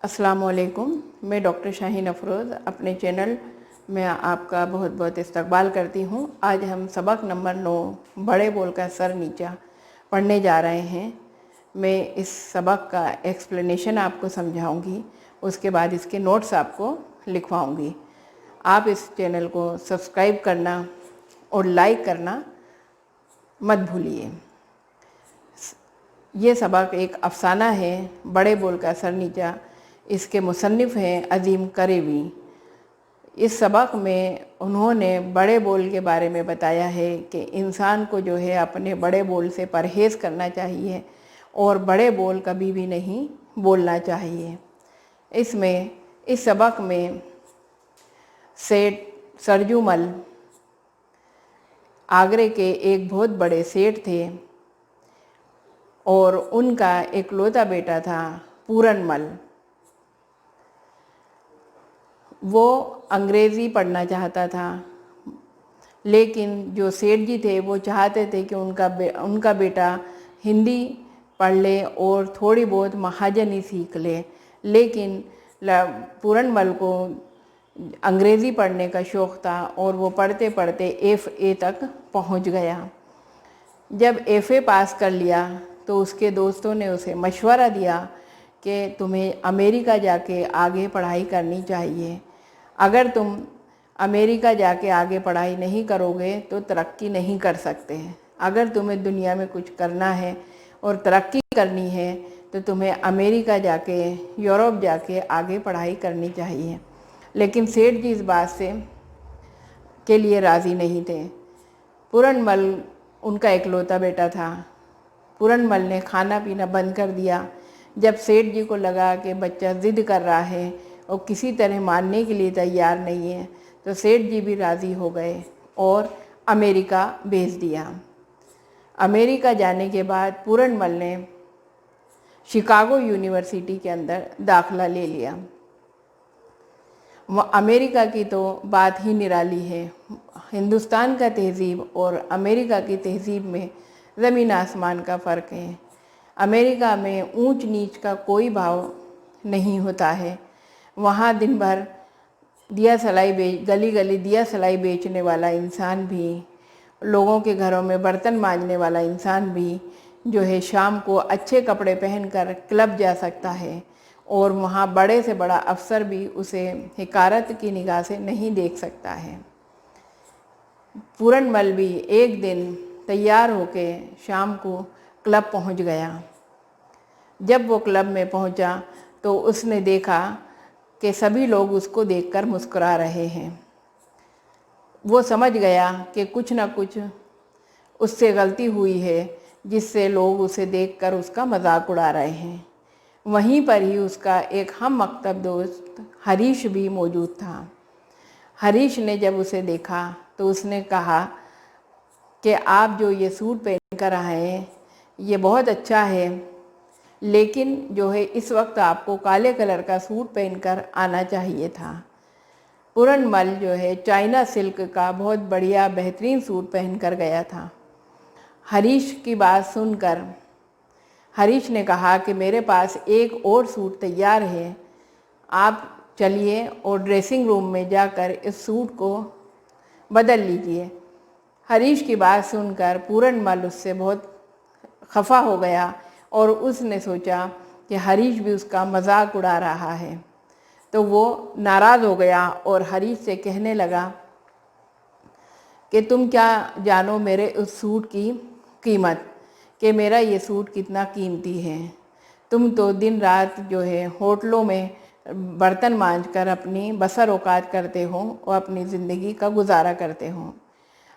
अस्सलामुअलैकुम। मैं डॉक्टर शाहीन अफरोज़ अपने चैनल में आपका बहुत बहुत इस्तकबाल करती हूँ। आज हम सबक नंबर 9 बड़े बोल का सर नीचा पढ़ने जा रहे हैं। मैं इस सबक का एक्सप्लेनेशन आपको समझाऊंगी, उसके बाद इसके नोट्स आपको लिखवाऊंगी। आप इस चैनल को सब्सक्राइब करना और लाइक करना मत भूलिए। ये सबक एक अफसाना है, बड़े बोल का सर नीचा। इसके मुसन्निफ़ हैं अज़ीम करेवी। इस सबक में उन्होंने बड़े बोल के बारे में बताया है कि इंसान को जो है अपने बड़े बोल से परहेज़ करना चाहिए और बड़े बोल कभी भी नहीं बोलना चाहिए। इस सबक में सेठ सरजूमल आगरे के एक बहुत बड़े सेठ थे और उनका इकलौता बेटा था पूरनमल। वो अंग्रेज़ी पढ़ना चाहता था, लेकिन जो सेठ जी थे वो चाहते थे कि उनका बेटा हिंदी पढ़ ले और थोड़ी बहुत महाजनी सीख ले। लेकिन पूरनमल को अंग्रेज़ी पढ़ने का शौक़ था और वो पढ़ते पढ़ते FA तक पहुंच गया। जब FA पास कर लिया तो उसके दोस्तों ने उसे मशवरा दिया कि तुम्हें अमेरिका जाके आगे पढ़ाई करनी चाहिए। अगर तुम अमेरिका जाके आगे पढ़ाई नहीं करोगे तो तरक्की नहीं कर सकते। अगर तुम्हें दुनिया में कुछ करना है और तरक्की करनी है तो तुम्हें अमेरिका जाके, यूरोप जाके आगे पढ़ाई करनी चाहिए। लेकिन सेठ जी इस बात के लिए राज़ी नहीं थे। पूरनमल उनका इकलौता बेटा था। पूरनमल ने खाना पीना बंद कर दिया। जब सेठ जी को लगा कि बच्चा ज़िद कर रहा है और किसी तरह मानने के लिए तैयार नहीं है, तो सेठ जी भी राज़ी हो गए और अमेरिका भेज दिया। अमेरिका जाने के बाद पूरनमल ने शिकागो यूनिवर्सिटी के अंदर दाखिला ले लिया। अमेरिका की तो बात ही निराली है। हिंदुस्तान का तहज़ीब और अमेरिका की तहज़ीब में ज़मीन आसमान का फ़र्क है। अमेरिका में ऊंच नीच का कोई भाव नहीं होता है। वहाँ दिन भर गली गली दिया सलाई बेचने वाला इंसान भी, लोगों के घरों में बर्तन मांजने वाला इंसान भी जो है शाम को अच्छे कपड़े पहनकर क्लब जा सकता है और वहाँ बड़े से बड़ा अफसर भी उसे हिकारत की निगाह से नहीं देख सकता है। पूरनमल भी एक दिन तैयार होके शाम को क्लब पहुँच गया। जब वो क्लब में पहुँचा तो उसने देखा कि सभी लोग उसको देखकर मुस्कुरा रहे हैं। वो समझ गया कि कुछ ना कुछ उससे गलती हुई है जिससे लोग उसे देखकर उसका मजाक उड़ा रहे हैं। वहीं पर ही उसका एक हम मकतब दोस्त हरीश भी मौजूद था। हरीश ने जब उसे देखा तो उसने कहा कि आप जो ये सूट पहन कर आए हैं ये बहुत अच्छा है, लेकिन जो है इस वक्त आपको काले कलर का सूट पहनकर आना चाहिए था। पूरनमल जो है चाइना सिल्क का बहुत बढ़िया बेहतरीन सूट पहनकर गया था। हरीश की बात सुनकर हरीश ने कहा कि मेरे पास एक और सूट तैयार है, आप चलिए और ड्रेसिंग रूम में जाकर इस सूट को बदल लीजिए। हरीश की बात सुनकर पूरनमल उससे बहुत खफा हो गया और उसने सोचा कि हरीश भी उसका मजाक उड़ा रहा है, तो वो नाराज़ हो गया और हरीश से कहने लगा कि तुम क्या जानो मेरे उस सूट की कीमत, कि मेरा ये सूट कितना कीमती है। तुम तो दिन रात जो है होटलों में बर्तन मांजकर अपनी बसर औकात करते हो और अपनी ज़िंदगी का गुजारा करते हो।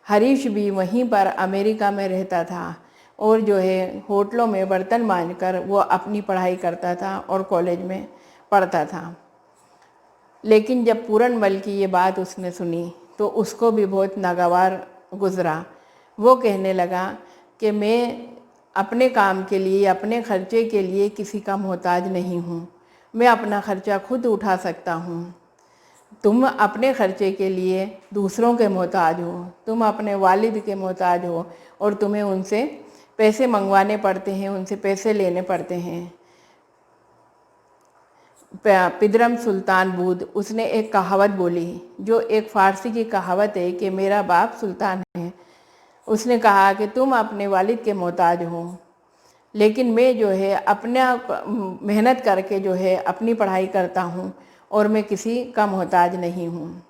हरीश भी वहीं पर अमेरिका में रहता था और जो है होटलों में बर्तन मांजकर वो अपनी पढ़ाई करता था और कॉलेज में पढ़ता था। लेकिन जब पूरनमल की ये बात उसने सुनी तो उसको भी बहुत नागवार गुज़रा। वो कहने लगा कि मैं अपने काम के लिए, अपने खर्चे के लिए किसी का मोहताज नहीं हूँ। मैं अपना खर्चा खुद उठा सकता हूँ। तुम अपने खर्चे के लिए दूसरों के मोहताज हो, तुम अपने वालिद के मोहताज हो और तुम्हें उनसे पैसे मंगवाने पड़ते हैं, उनसे पैसे लेने पड़ते हैं। पिदरम सुल्तान बूद, उसने एक कहावत बोली जो एक फ़ारसी की कहावत है कि मेरा बाप सुल्तान है। उसने कहा कि तुम अपने वालिद के मोहताज हो, लेकिन मैं जो है अपना मेहनत करके जो है अपनी पढ़ाई करता हूँ और मैं किसी का मोहताज नहीं हूँ।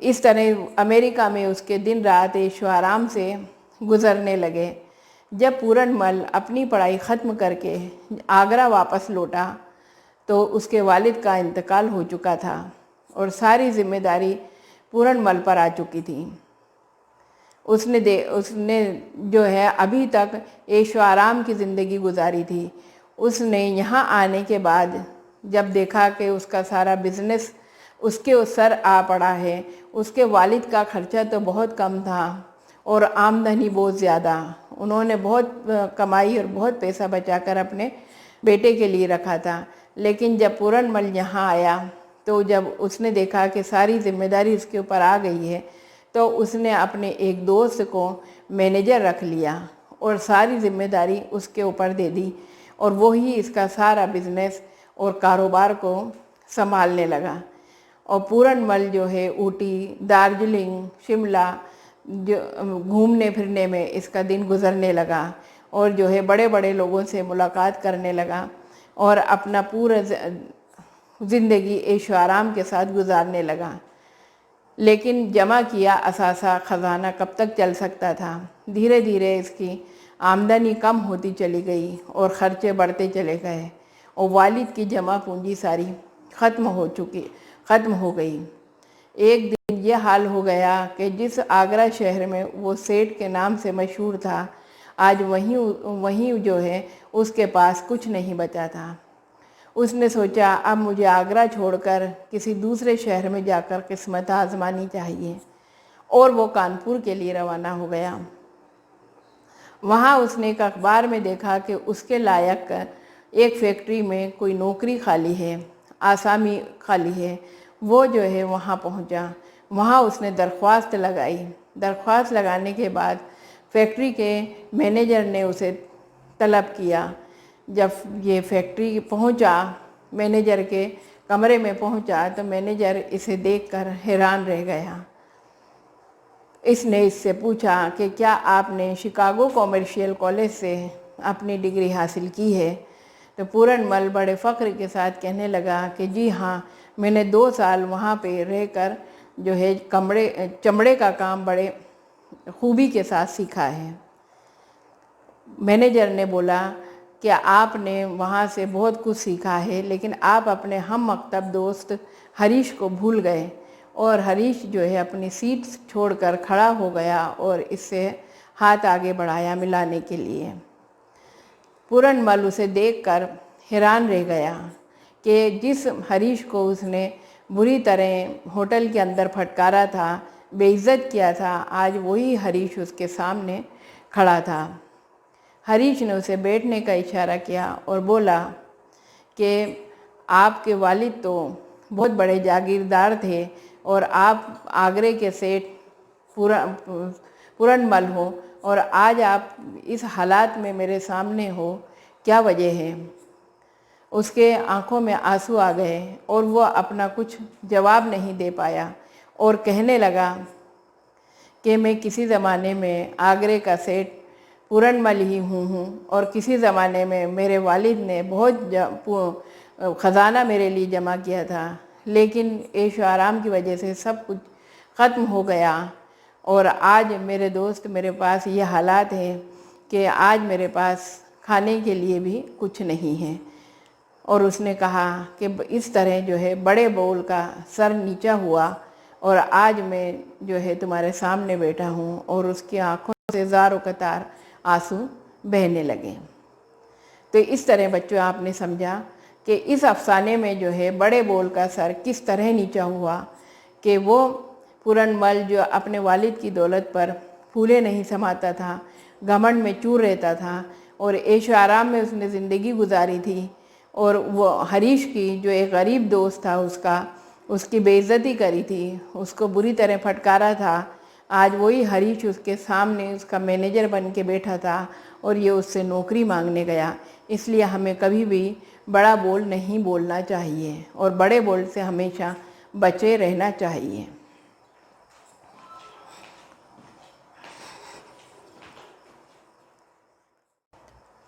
इस तरह अमेरिका में उसके दिन रात ऐशो आराम से गुज़रने लगे। जब पूरनमल अपनी पढ़ाई ख़त्म करके आगरा वापस लौटा तो उसके वालिद का इंतकाल हो चुका था और सारी जिम्मेदारी पूरनमल पर आ चुकी थी। उसने जो है अभी तक ऐशो आराम की ज़िंदगी गुजारी थी। उसने यहाँ आने के बाद जब देखा कि उसका सारा बिज़नेस उसके सर आ पड़ा है, उसके वालिद का खर्चा तो बहुत कम था और आमदनी बहुत ज़्यादा, उन्होंने बहुत कमाई और बहुत पैसा बचाकर अपने बेटे के लिए रखा था। लेकिन जब पूरनमल यहाँ आया तो जब उसने देखा कि सारी जिम्मेदारी उसके ऊपर आ गई है तो उसने अपने एक दोस्त को मैनेजर रख लिया और सारी जिम्मेदारी उसके ऊपर दे दी और वो ही इसका सारा बिजनेस और कारोबार को संभालने लगा। और पूरनमल जो है ऊटी, दार्जिलिंग, शिमला जो घूमने फिरने में इसका दिन गुजरने लगा और जो है बड़े बड़े लोगों से मुलाकात करने लगा और अपना पूरा ज़िंदगी ऐशो आराम के साथ गुजारने लगा। लेकिन जमा किया असासा ख़जाना कब तक चल सकता था। धीरे धीरे इसकी आमदनी कम होती चली गई और ख़र्चे बढ़ते चले गए और वालिद की जमा पूंजी सारी ख़त्म हो गई। एक दिन ये हाल हो गया कि जिस आगरा शहर में वो सेठ के नाम से मशहूर था, आज वहीं जो है उसके पास कुछ नहीं बचा था। उसने सोचा अब मुझे आगरा छोड़कर किसी दूसरे शहर में जाकर किस्मत आजमानी चाहिए और वो कानपुर के लिए रवाना हो गया। वहाँ उसने एक अखबार में देखा कि उसके लायक एक फैक्ट्री में कोई नौकरी खाली है, आसामी खाली है। वो जो है वहाँ पहुँचा, वहाँ उसने दरख्वास्त लगाई। दरख्वास्त लगाने के बाद फैक्ट्री के मैनेजर ने उसे तलब किया। जब ये फैक्ट्री पहुँचा, मैनेजर के कमरे में पहुँचा तो मैनेजर इसे देखकर हैरान रह गया। इसने इससे पूछा कि क्या आपने शिकागो कॉमर्शियल कॉलेज से अपनी डिग्री हासिल की है? तो पूरनमल बड़े फ़ख्र के साथ कहने लगा कि जी हाँ, मैंने 2 साल वहाँ पे रहकर जो है चमड़े का काम बड़े खूबी के साथ सीखा है। मैनेजर ने बोला कि आपने वहाँ से बहुत कुछ सीखा है, लेकिन आप अपने हम मकतब दोस्त हरीश को भूल गए। और हरीश जो है अपनी सीट छोड़कर खड़ा हो गया और इससे हाथ आगे बढ़ाया मिलाने के लिए। पूरनमल उसे देखकर हैरान रह गया कि जिस हरीश को उसने बुरी तरह होटल के अंदर फटकारा था, बेइज्जत किया था, आज वही हरीश उसके सामने खड़ा था। हरीश ने उसे बैठने का इशारा किया और बोला कि आपके वालिद तो बहुत बड़े जागीरदार थे और आप आगरे के सेठ पूरनमल हो और आज आप इस हालात में मेरे सामने हो, क्या वजह है? उसके आंखों में आंसू आ गए और वो अपना कुछ जवाब नहीं दे पाया और कहने लगा कि मैं किसी ज़माने में आगरे का सेठ पूरनमल ही हूँ और किसी ज़माने में मेरे वालिद ने बहुत ख़जाना मेरे लिए जमा किया था, लेकिन ऐशो आराम की वजह से सब कुछ ख़त्म हो गया और आज मेरे दोस्त मेरे पास ये हालात हैं कि आज मेरे पास खाने के लिए भी कुछ नहीं है। और उसने कहा कि इस तरह जो है बड़े बोल का सर नीचा हुआ और आज मैं जो है तुम्हारे सामने बैठा हूँ। और उसकी आंखों से ज़ारो कतार आंसू बहने लगे। तो इस तरह बच्चों आपने समझा कि इस अफसाने में जो है बड़े बोल का सर किस तरह नीचा हुआ कि वो पूरनमल जो अपने वालिद की दौलत पर फूले नहीं समाता था, घमंड में चूर रहता था और ऐशो आराम में उसने ज़िंदगी गुजारी थी। और वो हरीश की जो एक गरीब दोस्त था उसकी बेइज्जती करी थी, उसको बुरी तरह फटकारा था, आज वही हरीश उसके सामने उसका मैनेजर बन के बैठा था और ये उससे नौकरी मांगने गया। इसलिए हमें कभी भी बड़ा बोल नहीं बोलना चाहिए और बड़े बोल से हमेशा बचे रहना चाहिए।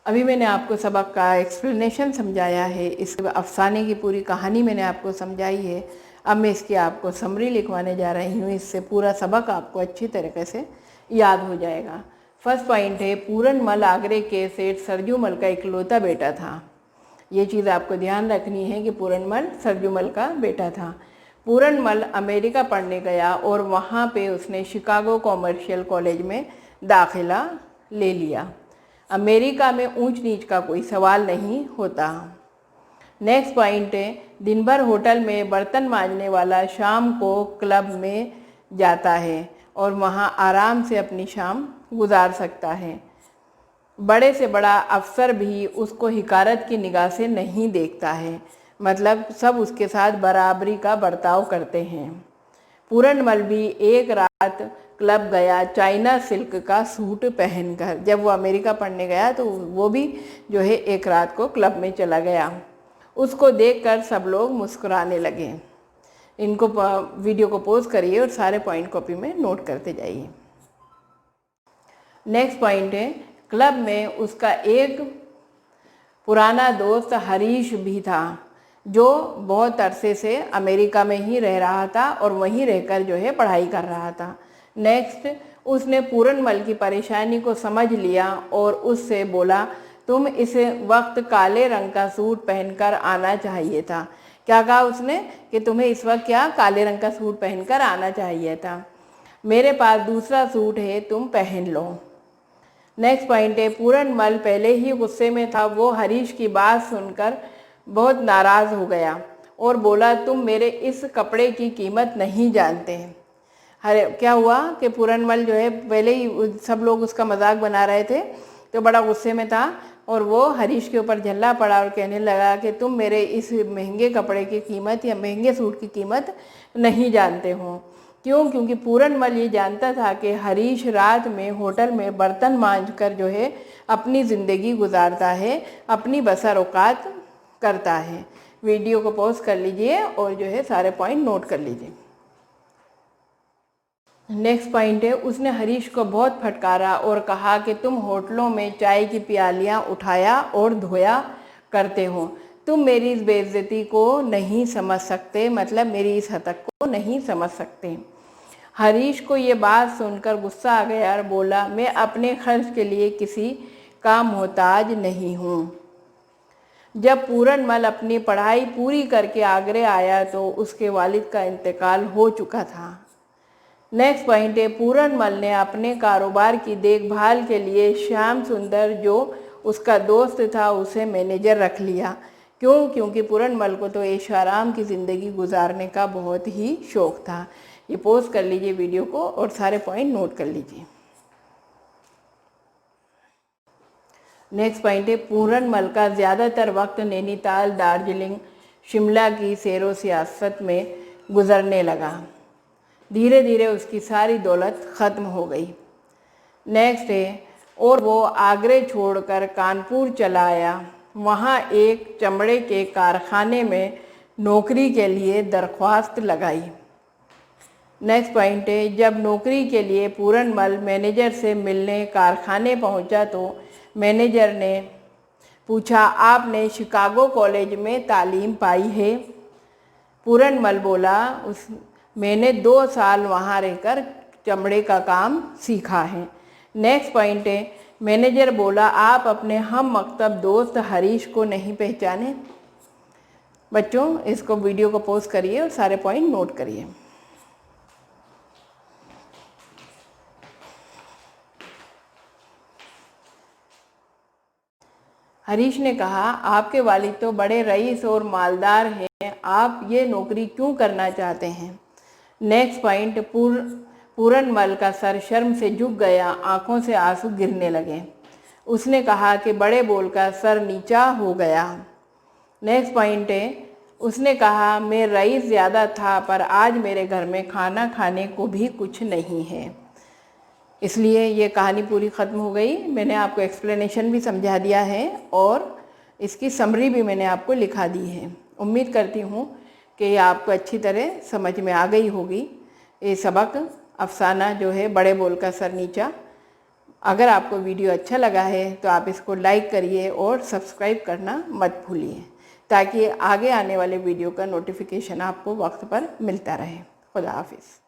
अभी मैंने आपको सबक का एक्सप्लेनेशन समझाया है, इस अफसाने की पूरी कहानी मैंने आपको समझाई है। अब मैं इसकी आपको समरी लिखवाने जा रही हूँ, इससे पूरा सबक आपको अच्छी तरीके से याद हो जाएगा। फर्स्ट पॉइंट है, पूरनमल आगरे के सेठ सरजूमल का इकलौता बेटा था। ये चीज़ आपको ध्यान रखनी है कि पूरनमल सरजूमल का बेटा था। पूरनमल अमेरिका पढ़ने गया और वहाँ पे उसने शिकागो कॉमर्शियल कॉलेज में दाखिला ले लिया। अमेरिका में ऊंच नीच का कोई सवाल नहीं होता। नेक्स्ट पॉइंट है, दिन भर होटल में बर्तन मांजने वाला शाम को क्लब में जाता है और वहाँ आराम से अपनी शाम गुजार सकता है। बड़े से बड़ा अफसर भी उसको हिकारत की निगाह से नहीं देखता है, मतलब सब उसके साथ बराबरी का बर्ताव करते हैं। पूरनमल भी एक रात क्लब गया चाइना सिल्क का सूट पहनकर। जब वो अमेरिका पढ़ने गया तो वो भी जो है एक रात को क्लब में चला गया। उसको देखकर सब लोग मुस्कुराने लगे। इनको वीडियो को पॉज करिए और सारे पॉइंट कॉपी में नोट करते जाइए। नेक्स्ट पॉइंट है, क्लब में उसका एक पुराना दोस्त हरीश भी था जो बहुत अरसे से अमेरिका में ही रह रहा था और वहीं रहकर जो है पढ़ाई कर रहा था। नेक्स्ट, उसने पूरनमल की परेशानी को समझ लिया और उससे बोला, तुम इस वक्त काले रंग का सूट पहनकर आना चाहिए था। क्या कहा उसने कि तुम्हें इस वक्त क्या काले रंग का सूट पहनकर आना चाहिए था। मेरे पास दूसरा सूट है, तुम पहन लो। नेक्स्ट पॉइंट है, पूरनमल पहले ही गुस्से में था। वो हरीश की बात सुनकर बहुत नाराज़ हो गया और बोला, तुम मेरे इस कपड़े की कीमत नहीं जानते। अरे क्या हुआ कि पूरनमल जो है पहले ही सब लोग उसका मजाक बना रहे थे तो बड़ा गुस्से में था और वो हरीश के ऊपर झल्ला पड़ा और कहने लगा कि तुम मेरे इस महंगे कपड़े की कीमत या महंगे सूट की कीमत नहीं जानते हो। क्यों? क्योंकि पूरनमल ये जानता था कि हरीश रात में होटल में बर्तन मांजकर जो है अपनी ज़िंदगी गुजारता है, अपनी बसर औकात करता है। वीडियो को पॉज कर लीजिए और जो है सारे पॉइंट नोट कर लीजिए। नेक्स्ट पॉइंट है, उसने हरीश को बहुत फटकारा और कहा कि तुम होटलों में चाय की प्यालियाँ उठाया और धोया करते हो, तुम मेरी इस बेइज्जती को नहीं समझ सकते, मतलब मेरी इस हरकत को नहीं समझ सकते। हरीश को ये बात सुनकर गुस्सा आ गया और बोला, मैं अपने खर्च के लिए किसी का मोहताज नहीं हूँ। जब पूरनमल अपनी पढ़ाई पूरी करके आगरे आया तो उसके वालिद का इंतकाल हो चुका था। नेक्स्ट पॉइंट है, पूरनमल ने अपने कारोबार की देखभाल के लिए श्याम सुंदर जो उसका दोस्त था उसे मैनेजर रख लिया। क्यों? क्योंकि पूरनमल को तो ऐश आराम की ज़िंदगी गुजारने का बहुत ही शौक़ था। ये पॉज कर लीजिए वीडियो को और सारे पॉइंट नोट कर लीजिए। नेक्स्ट पॉइंट है, पूरनमल का ज़्यादातर वक्त नैनीताल, दार्जिलिंग, शिमला की सैरो सियासत में गुजरने लगा। धीरे धीरे उसकी सारी दौलत ख़त्म हो गई। नेक्स्ट है, और वो आगरे छोड़कर कानपुर चला आया। वहाँ एक चमड़े के कारखाने में नौकरी के लिए दरख्वास्त लगाई। नेक्स्ट पॉइंट है, जब नौकरी के लिए पूरनमल मैनेजर से मिलने कारखाने पहुँचा तो मैनेजर ने पूछा, आपने शिकागो कॉलेज में तालीम पाई है? पूरनमल बोला, मैंने 2 साल वहाँ रहकर चमड़े का काम सीखा है। नेक्स्ट पॉइंट है, मैनेजर बोला, आप अपने हम मकतब दोस्त हरीश को नहीं पहचाने? बच्चों इसको वीडियो को पॉज करिए और सारे पॉइंट नोट करिए। हरीश ने कहा, आपके वालिद तो बड़े रईस और मालदार हैं, आप ये नौकरी क्यों करना चाहते हैं? नेक्स्ट पॉइंट, पूरनमल का सर शर्म से झुक गया, आंखों से आंसू गिरने लगे। उसने कहा कि बड़े बोलकर सर नीचा हो गया। नेक्स्ट पॉइंट है, उसने कहा, मैं रईस ज़्यादा था पर आज मेरे घर में खाना खाने को भी कुछ नहीं है। इसलिए ये कहानी पूरी ख़त्म हो गई। मैंने आपको एक्सप्लेनेशन भी समझा दिया है और इसकी समरी भी मैंने आपको लिखा दी है। उम्मीद करती हूँ कि ये आपको अच्छी तरह समझ में आ गई होगी। ये सबक अफसाना जो है बड़े बोल का सर नीचा। अगर आपको वीडियो अच्छा लगा है तो आप इसको लाइक करिए और सब्सक्राइब करना मत भूलिए, ताकि आगे आने वाले वीडियो का नोटिफिकेशन आपको वक्त पर मिलता रहे। खुदा हाफिज़।